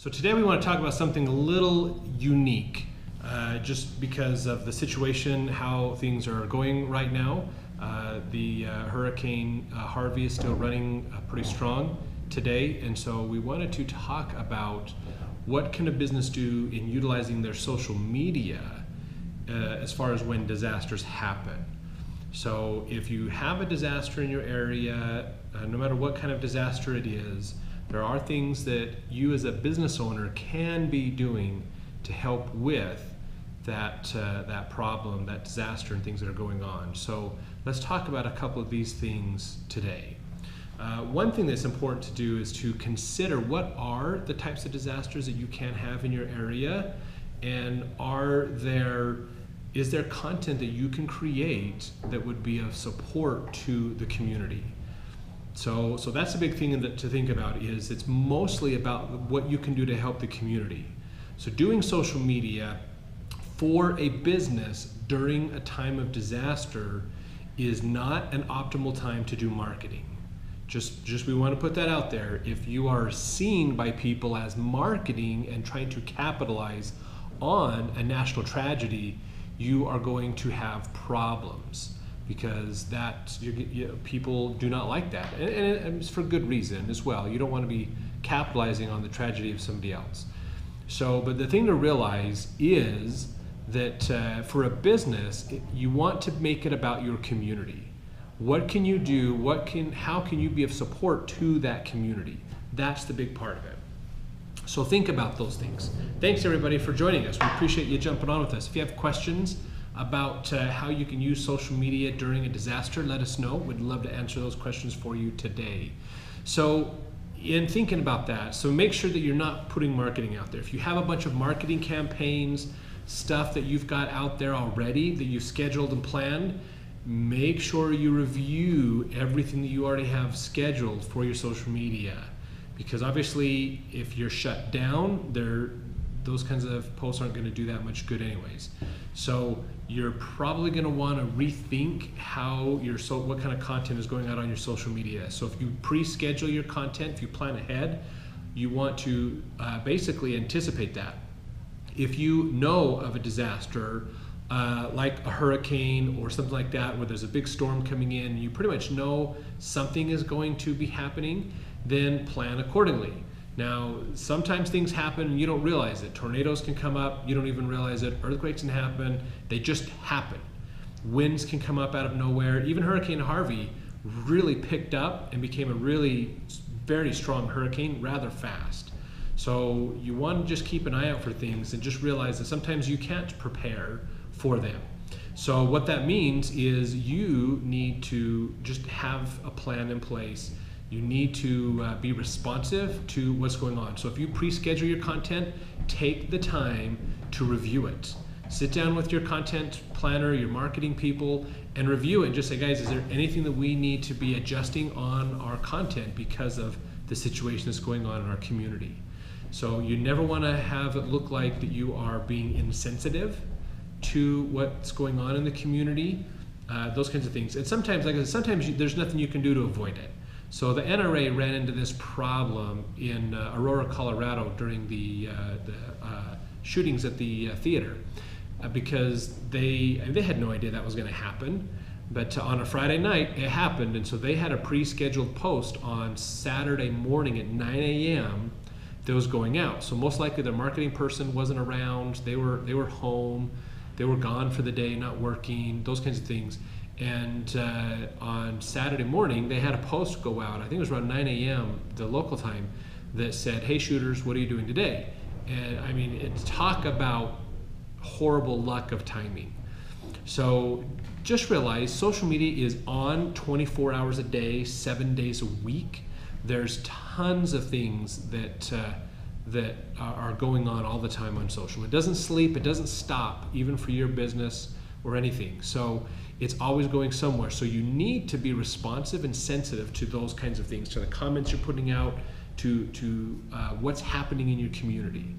So today we want to talk about something a little unique, just because of the situation, how things are going right now. The Hurricane Harvey is still running pretty strong today, and so we wanted to talk about what can a business do in utilizing their social media as far as when disasters happen. So if you have a disaster in your area, no matter what kind of disaster it is, there are things that you as a business owner can be doing to help with that problem, that disaster, and things that are going on. So let's talk about a couple of these things today. One thing that's important to do is to consider what are the types of disasters that you can have in your area, and is there content that you can create that would be of support to the community? So that's a big thing to think about. Is it's mostly about what you can do to help the community. So doing social media for a business during a time of disaster is not an optimal time to do marketing. Just we want to put that out there. If you are seen by people as marketing and trying to capitalize on a national tragedy, you are going to have problems, because people do not like that, and it's for good reason as well. You don't want to be capitalizing on the tragedy of somebody else. But the thing to realize is that for a business, you want to make it about your community. What can you do? How can you be of support to that community? That's the big part of it. So think about those things. Thanks everybody for joining us. We appreciate you jumping on with us. If you have questions about how you can use social media during a disaster, let us know. We'd love to answer those questions for you today. So in thinking about that, so make sure that you're not putting marketing out there. If you have a bunch of marketing campaigns, stuff that you've got out there already that you've scheduled and planned, make sure you review everything that you already have scheduled for your social media. Because obviously, if you're shut down, those kinds of posts aren't going to do that much good anyways. So you're probably going to want to rethink what kind of content is going out on your social media. So if you pre-schedule your content, if you plan ahead, you want to basically anticipate that. If you know of a disaster, like a hurricane or something like that, where there's a big storm coming in, you pretty much know something is going to be happening, then plan accordingly. Now, sometimes things happen and you don't realize it. Tornadoes can come up, you don't even realize it. Earthquakes can happen, they just happen. Winds can come up out of nowhere. Even Hurricane Harvey really picked up and became a really very strong hurricane rather fast. So you want to just keep an eye out for things and just realize that sometimes you can't prepare for them. So what that means is you need to just have a plan in place. You need to be responsive to what's going on. So if you pre-schedule your content, take the time to review it. Sit down with your content planner, your marketing people, and review it and just say, guys, is there anything that we need to be adjusting on our content because of the situation that's going on in our community? So you never want to have it look like that you are being insensitive to what's going on in the community, those kinds of things. And sometimes, like I said, there's nothing you can do to avoid it. So the NRA ran into this problem in Aurora, Colorado during the shootings at the theater because they had no idea that was going to happen. But on a Friday night, it happened, and so they had a pre-scheduled post on Saturday morning at 9 a.m. that was going out. So most likely their marketing person wasn't around. They were home. They were gone for the day, not working, those kinds of things. And on Saturday morning, they had a post go out, I think it was around 9 a.m., the local time, that said, hey shooters, what are you doing today? And I mean, it's talk about horrible luck of timing. So just realize social media is on 24 hours a day, 7 days a week. There's tons of things that are going on all the time on social. It doesn't sleep, it doesn't stop, even for your business or anything. So it's always going somewhere. So you need to be responsive and sensitive to those kinds of things, to the comments you're putting out, to what's happening in your community.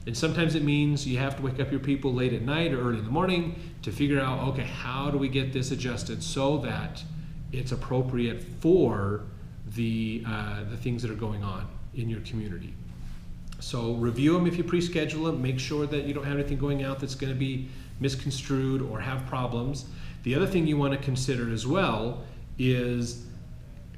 And sometimes it means you have to wake up your people late at night or early in the morning to figure out, okay, how do we get this adjusted so that it's appropriate for the things that are going on in your community. So review them if you pre-schedule them. Make sure that you don't have anything going out that's going to be misconstrued or have problems. The other thing you want to consider as well is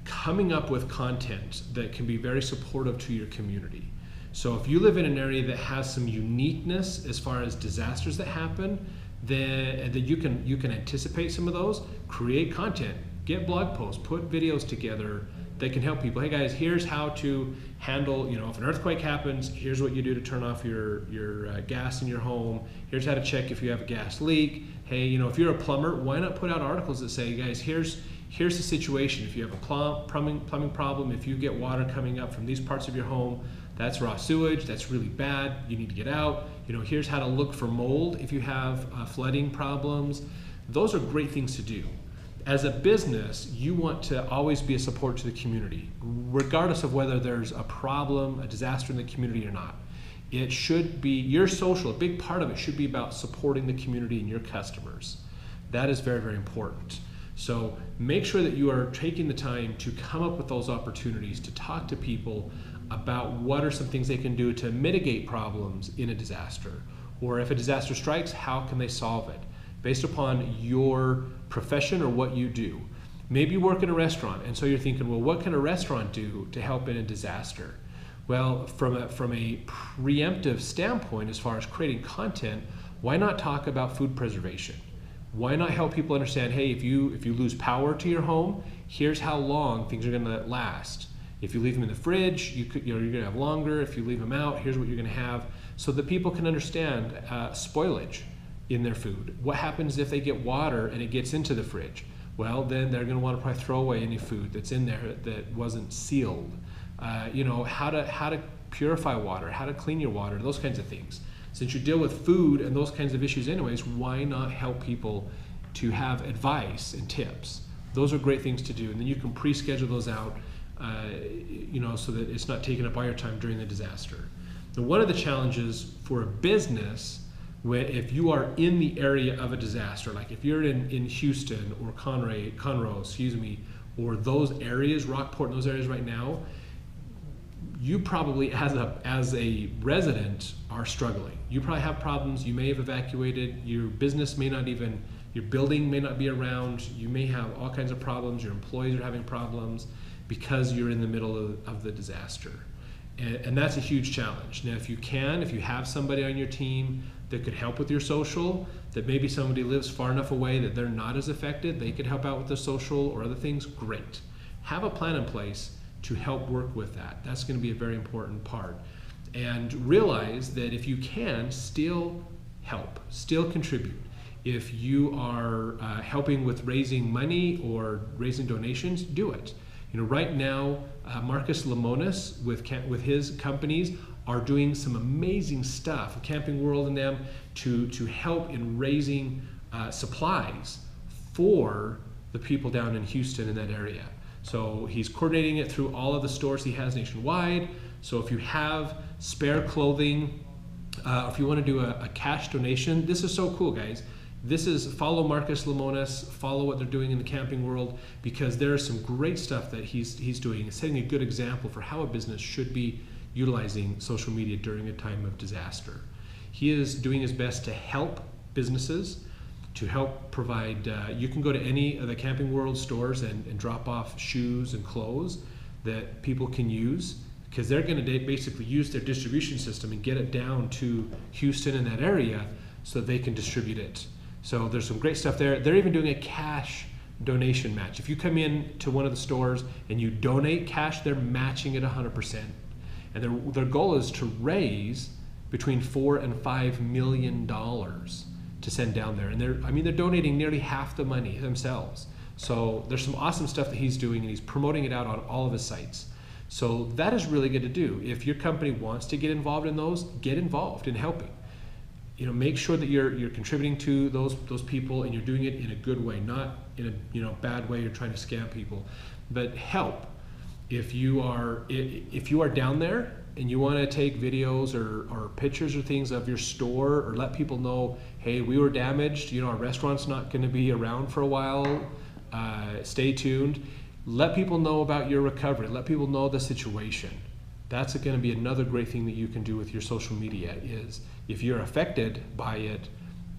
coming up with content that can be very supportive to your community. So if you live in an area that has some uniqueness as far as disasters that happen, then you can anticipate some of those. Create content, get blog posts, put videos together that can help people. Hey guys, here's how to handle, if an earthquake happens, here's what you do to turn off your gas in your home. Here's how to check if you have a gas leak. Hey, if you're a plumber, why not put out articles that say, guys, here's the situation. If you have a plumbing problem, if you get water coming up from these parts of your home, that's raw sewage, that's really bad, you need to get out. Here's how to look for mold if you have flooding problems. Those are great things to do. As a business, you want to always be a support to the community, regardless of whether there's a problem, a disaster in the community or not. It should be your social, a big part of it should be about supporting the community and your customers. That is very, very important. So make sure that you are taking the time to come up with those opportunities to talk to people about what are some things they can do to mitigate problems in a disaster. Or if a disaster strikes, how can they solve it? Based upon your profession or what you do. Maybe you work in a restaurant, and so you're thinking, well, what can a restaurant do to help in a disaster? Well, from a preemptive standpoint, as far as creating content, why not talk about food preservation? Why not help people understand, hey, if you lose power to your home, here's how long things are gonna last. If you leave them in the fridge, you're gonna have longer. If you leave them out, here's what you're gonna have, so that people can understand spoilage in their food. What happens if they get water and it gets into the fridge? Well, then they're going to want to probably throw away any food that's in there that wasn't sealed. How to purify water, how to clean your water, those kinds of things. Since you deal with food and those kinds of issues anyways, why not help people to have advice and tips? Those are great things to do, and then you can pre-schedule those out, so that it's not taking up all your time during the disaster. Now, one of the challenges for a business, if you are in the area of a disaster, like if you're in Houston or Conroe, or those areas, Rockport, and those areas right now, you probably as a resident are struggling. You probably have problems. You may have evacuated. Your business may not even, your building may not be around. You may have all kinds of problems. Your employees are having problems because you're in the middle of the disaster. And that's a huge challenge. Now, if you have somebody on your team that could help with your social, that maybe somebody lives far enough away that they're not as affected, they could help out with the social or other things, great. Have a plan in place to help work with that. That's going to be a very important part. And realize that if you can, still help, still contribute. If you are helping with raising money or raising donations, do it. Right now, Marcus Lemonis with his companies are doing some amazing stuff, Camping World and them, to help in raising supplies for the people down in Houston in that area. So he's coordinating it through all of the stores he has nationwide. So if you have spare clothing, if you want to do a cash donation, this is so cool, guys. Follow Marcus Lemonis, follow what they're doing in the Camping World, because there is some great stuff that he's doing. He's setting a good example for how a business should be utilizing social media during a time of disaster. He is doing his best to help businesses, to help provide, you can go to any of the Camping World stores and drop off shoes and clothes that people can use, because they're going to basically use their distribution system and get it down to Houston in that area so that they can distribute it. So there's some great stuff there. They're even doing a cash donation match. If you come in to one of the stores and you donate cash, they're matching it 100%. And their goal is to raise between $4 and $5 million to send down there. And they're donating nearly half the money themselves. So there's some awesome stuff that he's doing, and he's promoting it out on all of his sites. So that is really good to do. If your company wants to get involved in those, get involved in helping. Make sure that you're contributing to those people, and you're doing it in a good way, not in a bad way. You're trying to scam people, but help. If you are down there and you want to take videos or pictures or things of your store, or let people know, hey, we were damaged. Our restaurant's not going to be around for a while. Stay tuned. Let people know about your recovery. Let people know the situation. That's going to be another great thing that you can do with your social media is if you're affected by it,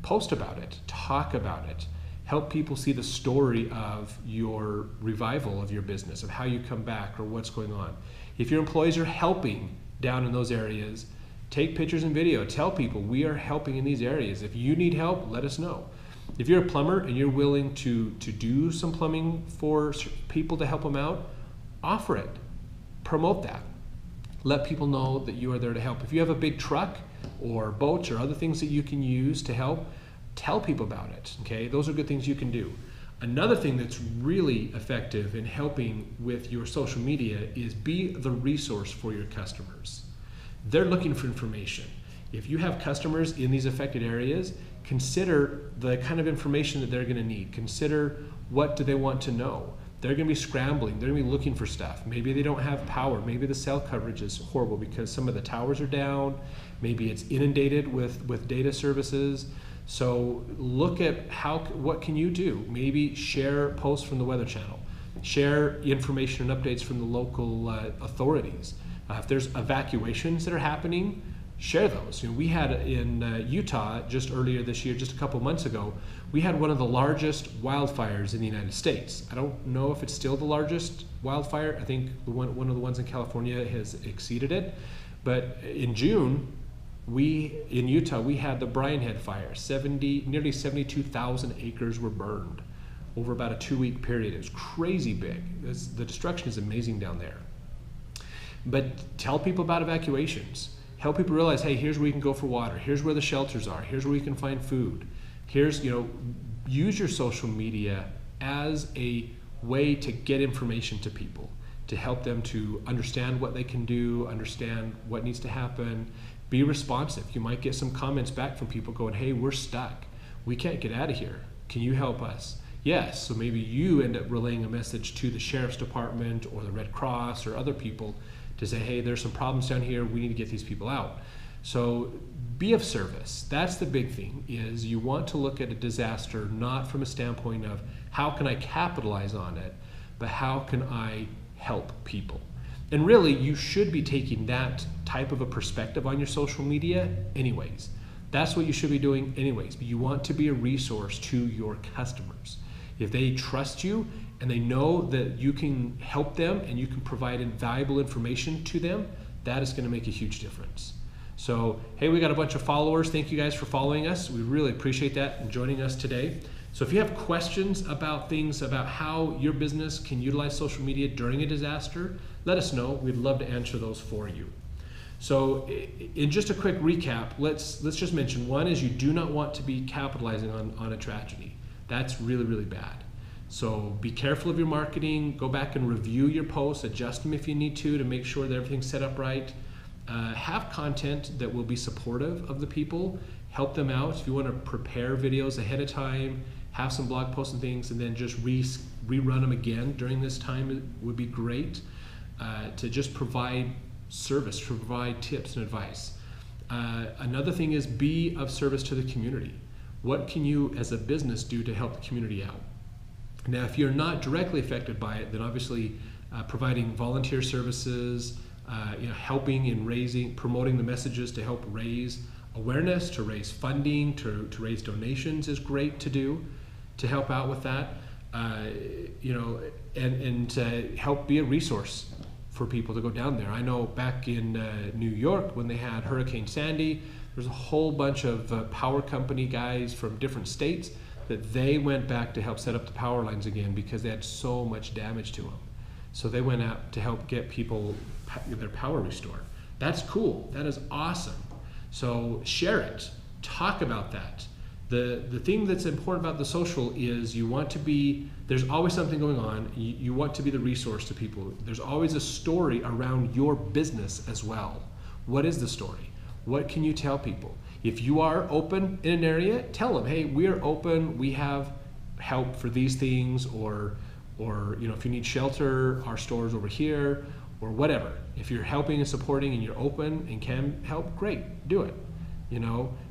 post about it, talk about it, help people see the story of your revival of your business, of how you come back or what's going on. If your employees are helping down in those areas, take pictures and video. Tell people we are helping in these areas. If you need help, let us know. If you're a plumber and you're willing to do some plumbing for people to help them out, offer it. Promote that. Let people know that you are there to help. If you have a big truck or boats or other things that you can use to help, tell people about it. Okay, those are good things you can do. Another thing that's really effective in helping with your social media is be the resource for your customers. They're looking for information. If you have customers in these affected areas, consider the kind of information that they're going to need. Consider what do they want to know. They're going to be scrambling. They're going to be looking for stuff. Maybe they don't have power. Maybe the cell coverage is horrible because some of the towers are down. Maybe it's inundated with data services. So look at what can you do? Maybe share posts from the Weather Channel. Share information and updates from the local authorities. If there's evacuations that are happening, share those. We had in Utah just earlier this year, just a couple months ago, we had one of the largest wildfires in the United States. I don't know if it's still the largest wildfire. I think one of the ones in California has exceeded it. But in June, in Utah, we had the Brian Head Fire. Nearly 72,000 acres were burned over about a 2-week period. It was crazy big. The destruction is amazing down there. But tell people about evacuations. Help people realize, hey, here's where you can go for water. Here's where the shelters are. Here's where you can find food. Use your social media as a way to get information to people, to help them to understand what they can do, understand what needs to happen. Be responsive. You might get some comments back from people going, hey, we're stuck. We can't get out of here. Can you help us? Yes. So maybe you end up relaying a message to the sheriff's department or the Red Cross or other people to say, hey, there's some problems down here. We need to get these people out. So be of service. That's the big thing, is you want to look at a disaster not from a standpoint of how can I capitalize on it, but how can I help people? And really, you should be taking that type of a perspective on your social media anyways. That's what you should be doing anyways. But you want to be a resource to your customers. If they trust you and they know that you can help them and you can provide valuable information to them, that is going to make a huge difference. So, hey, we got a bunch of followers. Thank you guys for following us. We really appreciate that and joining us today. So if you have questions about things about how your business can utilize social media during a disaster, let us know. We'd love to answer those for you. So in just a quick recap, let's just mention, one is you do not want to be capitalizing on a tragedy. That's really, really bad. So be careful of your marketing. Go back and review your posts, adjust them if you need to make sure that everything's set up right. Have content that will be supportive of the people. Help them out. If you want to prepare videos ahead of time, have some blog posts and things, and then just rerun them again during this time, it would be great. To just provide service, to provide tips and advice. Another thing is be of service to the community. What can you as a business do to help the community out? Now, if you're not directly affected by it, then obviously providing volunteer services, helping in promoting the messages to help raise awareness, to raise funding, to raise donations is great to do, to help out with that, and to help be a resource for people to go down there. I know back in New York when they had Hurricane Sandy, there's a whole bunch of power company guys from different states that they went back to help set up the power lines again because they had so much damage to them. So they went out to help get people their power restored. That's cool. That is awesome. So share it. Talk about that. The thing that's important about the social is you want to be, there's always something going on. You want to be the resource to people. There's always a story around your business as well. What is the story? What can you tell people? If you are open in an area, tell them, hey, we're open. We have help for these things, or if you need shelter, our store's over here, or whatever. If you're helping and supporting and you're open and can help, great, do it.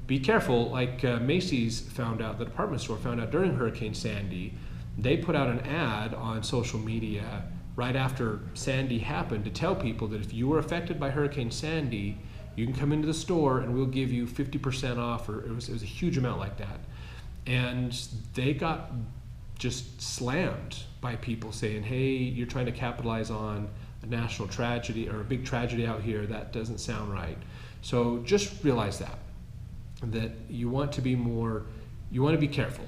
Be careful, like Macy's found out, the department store found out during Hurricane Sandy, they put out an ad on social media right after Sandy happened to tell people that if you were affected by Hurricane Sandy, you can come into the store and we'll give you 50% off, or it was a huge amount like that. And they got just slammed by people saying, hey, you're trying to capitalize on a national tragedy or a big tragedy out here. That doesn't sound right. So just realize that you want to be careful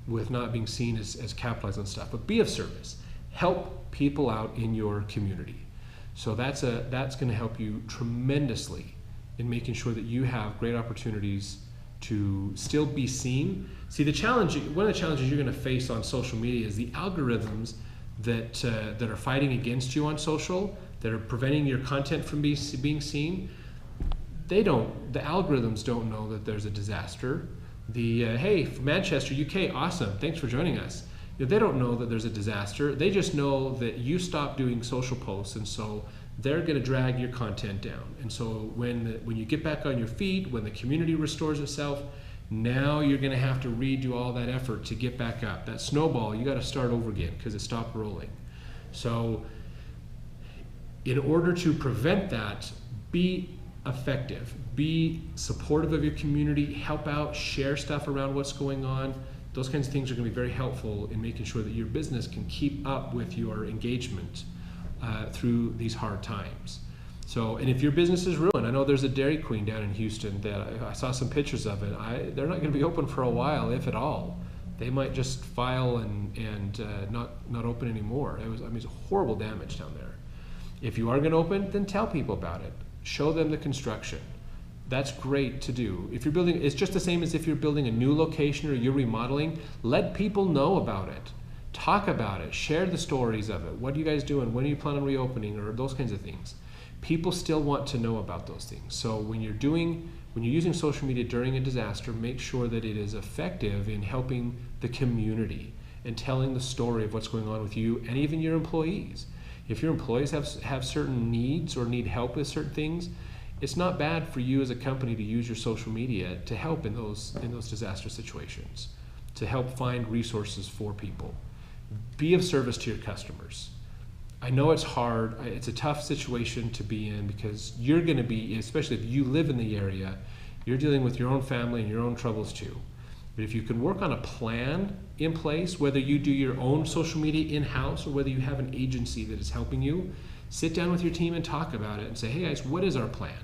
with not being seen as capitalized on stuff, but be of service. Help people out in your community. So that's going to help you tremendously in making sure that you have great opportunities to still be seen. See, one of the challenges you're going to face on social media is the algorithms that are fighting against you on social, that are preventing your content from being seen. The algorithms don't know that there's a disaster. Hey, from Manchester, UK, awesome, thanks for joining us. They don't know that there's a disaster. They just know that you stopped doing social posts, and so they're going to drag your content down. And so when you get back on your feet, when the community restores itself, now you're going to have to redo all that effort to get back up. That snowball, you got to start over again because it stopped rolling. So in order to prevent that, be effective, be supportive of your community, help out, share stuff around what's going on. Those kinds of things are going to be very helpful in making sure that your business can keep up with your engagement through these hard times. So, and if your business is ruined, I know there's a Dairy Queen down in Houston that I saw some pictures of it. They're not going to be open for a while, if at all. They might just file and not open anymore. It's horrible damage down there. If you are going to open, then tell people about it. Show them the construction. That's great to do. If you're building, it's just the same as if you're building a new location or you're remodeling. Let people know about it. Talk about it. Share the stories of it. What are you guys doing? When are you planning on reopening? Or those kinds of things. People still want to know about those things. So when you're using social media during a disaster, make sure that it is effective in helping the community and telling the story of what's going on with you and even your employees. If your employees have certain needs or need help with certain things, it's not bad for you as a company to use your social media to help in those disaster situations, to help find resources for people. Be of service to your customers. I know it's hard. It's a tough situation to be in because you're going to be, especially if you live in the area, you're dealing with your own family and your own troubles too. But if you can work on a plan in place, whether you do your own social media in-house or whether you have an agency that is helping you, sit down with your team and talk about it and say, hey guys, what is our plan?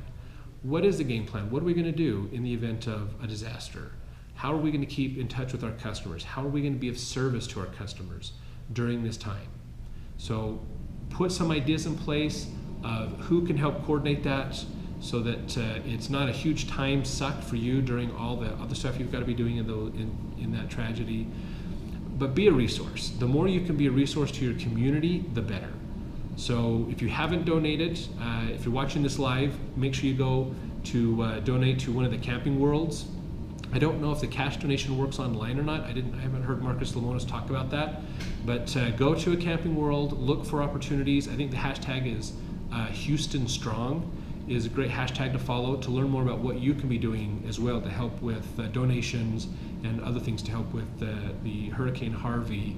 What is the game plan? What are we going to do in the event of a disaster? How are we going to keep in touch with our customers? How are we going to be of service to our customers during this time? So put some ideas in place of who can help coordinate that so that it's not a huge time suck for you during all the other stuff you've got to be doing in that tragedy. But be a resource. The more you can be a resource to your community, the better. So if you haven't donated, if you're watching this live, make sure you go to donate to one of the Camping Worlds. I don't know if the cash donation works online or not. I haven't heard Marcus Lemonis talk about that. But go to a Camping World, look for opportunities. I think the hashtag is Houston Strong is a great hashtag to follow to learn more about what you can be doing as well to help with donations and other things to help with the Hurricane Harvey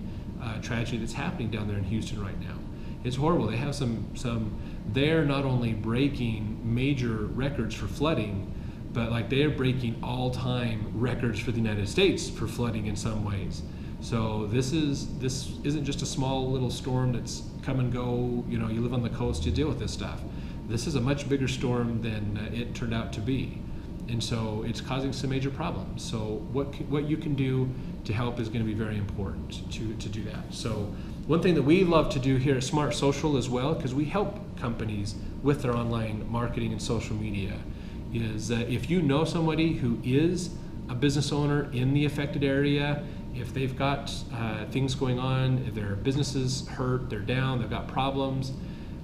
tragedy that's happening down there in Houston right now. It's horrible. They have they're not only breaking major records for flooding, but like they're breaking all-time records for the United States for flooding in some ways. So this isn't just a small little storm that's come and go. You know, you live on the coast, you deal with this stuff. This is a much bigger storm than it turned out to be, and so it's causing some major problems. So what you can do to help is going to be very important to do that. So one thing that we love to do here at Smart Social as well, because we help companies with their online marketing and social media, is if you know somebody who is a business owner in the affected area, if they've got things going on, if their business is hurt, they're down, they've got problems,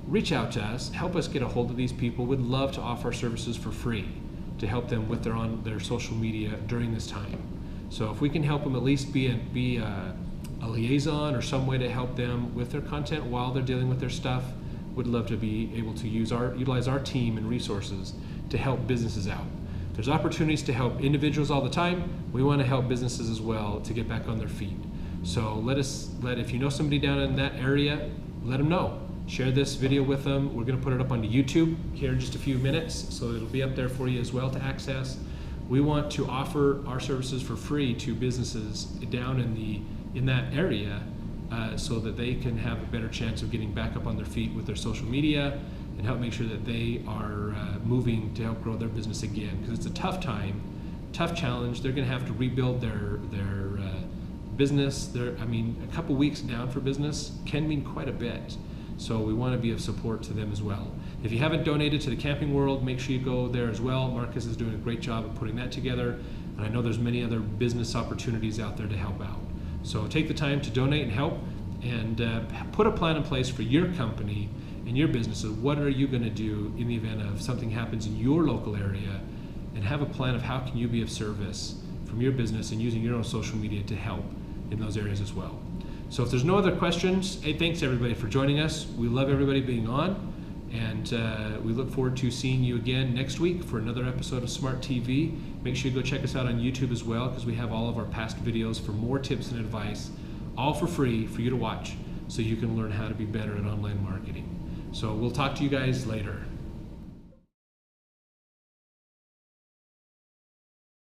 reach out to us, help us get a hold of these people. We'd love to offer our services for free to help them with their social media during this time. So if we can help them at least be a liaison or some way to help them with their content while they're dealing with their stuff, would love to be able to utilize our team and resources to help businesses out. There's opportunities to help individuals all the time. We want to help businesses as well to get back on their feet. So if you know somebody down in that area, let them know. Share this video with them. We're going to put it up onto YouTube here in just a few minutes, so it'll be up there for you as well to access. We want to offer our services for free to businesses down in that area, so that they can have a better chance of getting back up on their feet with their social media and help make sure that they are moving to help grow their business again. Because it's a tough time, tough challenge. They're going to have to rebuild their business. A couple weeks down for business can mean quite a bit. So we want to be of support to them as well. If you haven't donated to the Camping World, make sure you go there as well. Marcus is doing a great job of putting that together. And I know there's many other business opportunities out there to help out. So take the time to donate and help, and put a plan in place for your company and your businesses. What are you going to do in the event of something happens in your local area, and have a plan of how can you be of service from your business and using your own social media to help in those areas as well. So if there's no other questions, hey, thanks everybody for joining us. We love everybody being on, and we look forward to seeing you again next week for another episode of Smart TV. Make sure you go check us out on YouTube as well, because we have all of our past videos for more tips and advice, all for free for you to watch, so you can learn how to be better at online marketing. So we'll talk to you guys later.